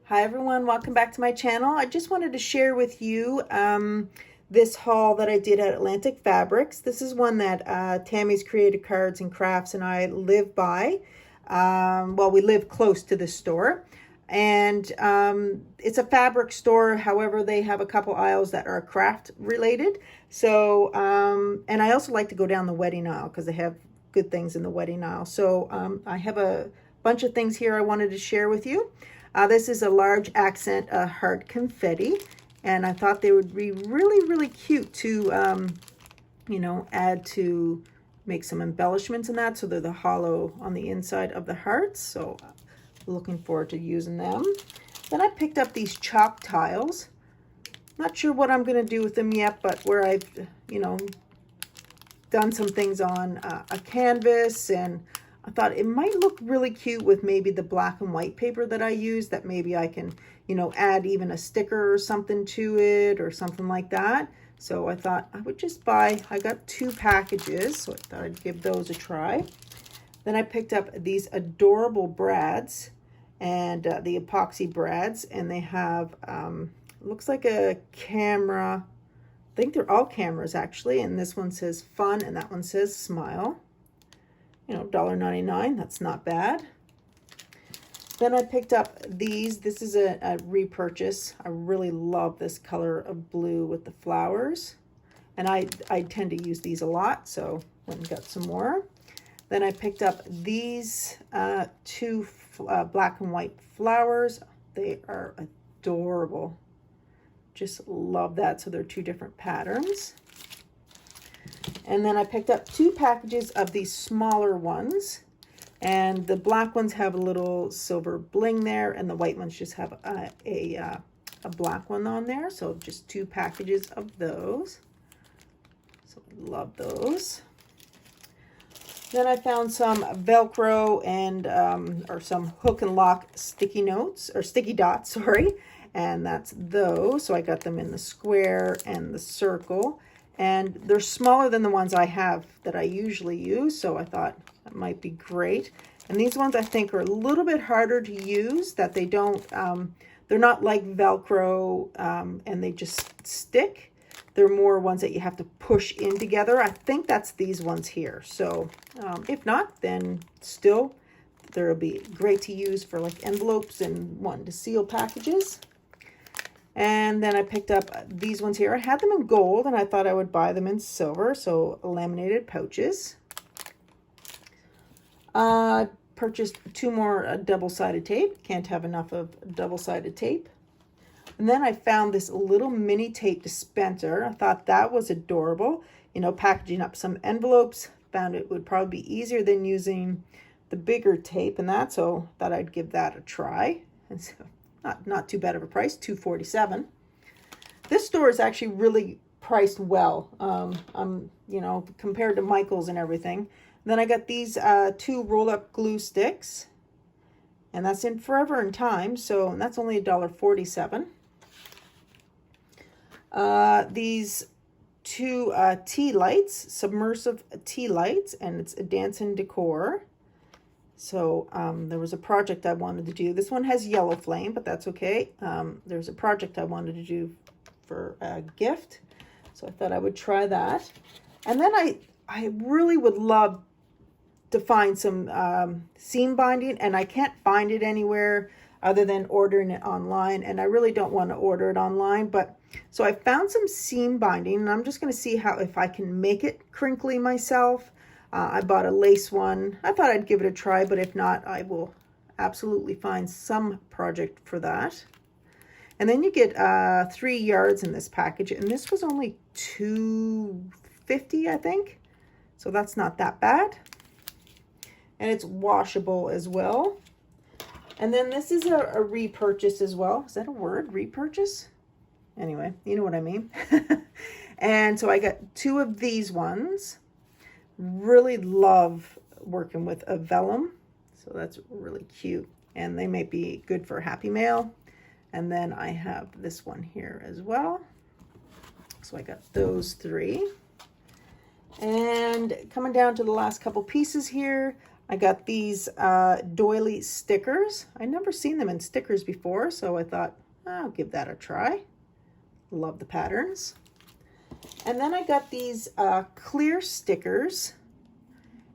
Hi everyone, welcome back to my channel. I just wanted to share with you this haul that I did at Atlantic Fabrics. This is one that Tammy's Creative Cards and Crafts and I live by. Well, we live close to the store. And it's a fabric store. However, they have a couple aisles that are craft related. So, and I also like to go down the wedding aisle because they have good things in the wedding aisle. So I have a bunch of things here I wanted to share with you. This is a large accent heart confetti, and I thought they would be really cute to, you know, add to make some embellishments in that. So they're the hollow on the inside of the hearts. So looking forward to using them. Then I picked up these chalk tiles. Not sure what I'm going to do with them yet, but where I've, you know, done some things on a canvas, and I thought it might look really cute with maybe the black and white paper that I use, that maybe I can, you know, add even a sticker or something to it or something like that. So I thought I would just buy, I got 2 packages, so I thought I'd give those a try. Then I picked up these adorable brads, and the epoxy brads, and they have, looks like a camera. I think they're all cameras actually, and this one says fun and that one says smile. You know, $1.99, that's not bad. Then I picked up these. This is a repurchase. I really love this color of blue with the flowers. And I tend to use these a lot, so went and got some more. Then I picked up these 2 black and white flowers. They are adorable. Just love that. So they're 2 different patterns. And then I picked up 2 packages of these smaller ones, and the black ones have a little silver bling there, and the white ones just have a black one on there. So just 2 packages of those. So I love those. Then I found some Velcro and or some hook and lock sticky notes, or sticky dots, sorry, and that's those. So I got them in the square and the circle. And they're smaller than the ones I have that I usually use, so I thought that might be great. And these ones I think are a little bit harder to use, that they don't, they're not like Velcro and they just stick. They're more ones that you have to push in together. I think that's these ones here. So if not, then still, they'll be great to use for like envelopes and wanting to seal packages. And then I picked up these ones here. I had them in gold, and I thought I would buy them in silver, so laminated pouches. Purchased 2 more double-sided tape. Can't have enough of double-sided tape. And then I found this little mini tape dispenser. I thought that was adorable. You know, packaging up some envelopes. Found it would probably be easier than using the bigger tape and that, so thought I'd give that a try. And so not too bad of a price, $2.47. This store is actually really priced well, you know, compared to Michael's and everything. Then I got these 2 roll-up glue sticks, and that's in Forever and Time, so that's only $1.47. These 2 tea lights, submersive tea lights, and it's a dancing decor. So there was a project I wanted to do. This one has yellow flame, but that's okay. There's a project I wanted to do for a gift, so I thought I would try that. And then I really would love to find some seam binding, and I can't find it anywhere other than ordering it online, and I really don't want to order it online. But so I found some seam binding, and I'm just going to see if I can make it crinkly myself. I bought a lace one. I thought I'd give it a try, but if not, I will absolutely find some project for that. And then you get 3 yards in this package, and this was only $2.50, I think. So that's not that bad. And it's washable as well. And then this is a repurchase as well. Is that a word? Repurchase? Anyway, you know what I mean. And so I got 2 of these ones. Really love working with a vellum, so that's really cute, and they may be good for Happy Mail. And then I have this one here as well, so I got those 3. And coming down to the last couple pieces here, I got these doily stickers. I never seen them in stickers before, so I thought I'll give that a try. Love the patterns. And then I got these clear stickers,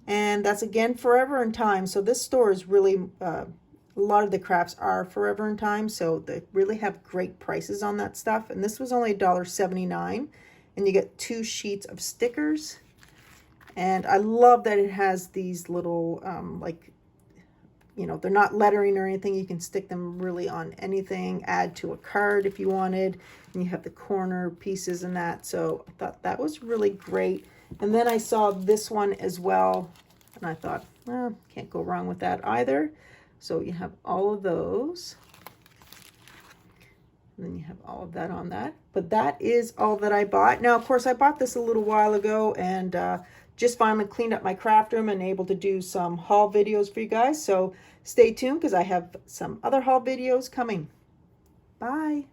and that's again Forever and Time. So this store is really, a lot of the crafts are Forever and Time, so they really have great prices on that stuff. And this was only $1.79, and you get 2 sheets of stickers. And I love that it has these little, like, you know, they're not lettering or anything. You can stick them really on anything, add to a card if you wanted. And you have the corner pieces and that. So I thought that was really great. And then I saw this one as well. And I thought, well, can't go wrong with that either. So you have all of those. And then you have all of that on that. But that is all that I bought. Now, of course, I bought this a little while ago and just finally cleaned up my craft room and able to do some haul videos for you guys. So stay tuned because I have some other haul videos coming. Bye.